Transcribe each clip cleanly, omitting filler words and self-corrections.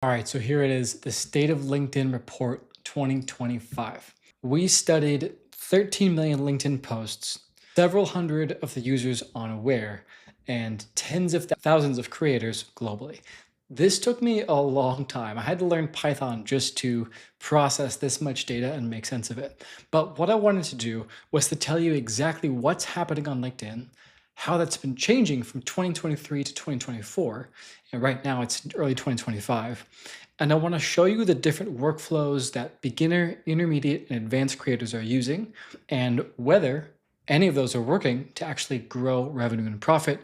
All right, so here it is, the State of LinkedIn Report 2025. We studied 13 million LinkedIn posts, several hundred of the users unaware, and tens of thousands of creators globally. This took me a long time. I had to learn Python just to process this much data and make sense of it. But what I wanted to do was to tell you exactly what's happening on LinkedIn, how that's been changing from 2023 to 2024, and right now it's early 2025. And I want to show you the different workflows that beginner, intermediate, and advanced creators are using, and whether any of those are working to actually grow revenue and profit,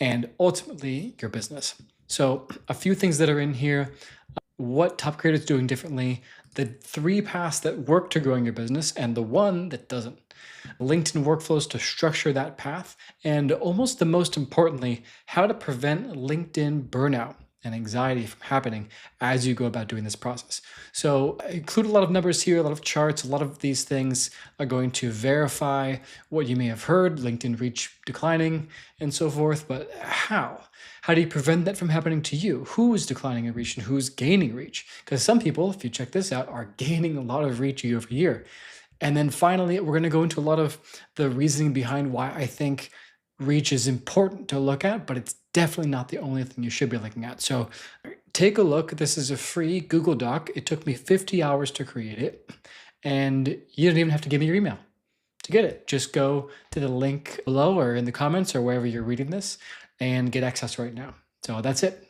and ultimately your business. So, a few things that are in here: what top creators doing differently, the 3 paths that work to growing your business, and the one that doesn't. LinkedIn workflows to structure that path, and almost the most importantly, how to prevent LinkedIn burnout and anxiety from happening as you go about doing this process. So I include a lot of numbers here, a lot of charts, a lot of these things are going to verify what you may have heard, LinkedIn reach declining and so forth, but how? How do you prevent that from happening to you? Who is declining in reach and who's gaining reach? Because some people, if you check this out, are gaining a lot of reach year over year. And then finally, we're going to go into a lot of the reasoning behind why I think reach is important to look at, but it's definitely not the only thing you should be looking at. So take a look. This is a free Google Doc. It took me 50 hours to create it, and you don't even have to give me your email to get it. Just go to the link below or in the comments or wherever you're reading this and get access right now. So that's it.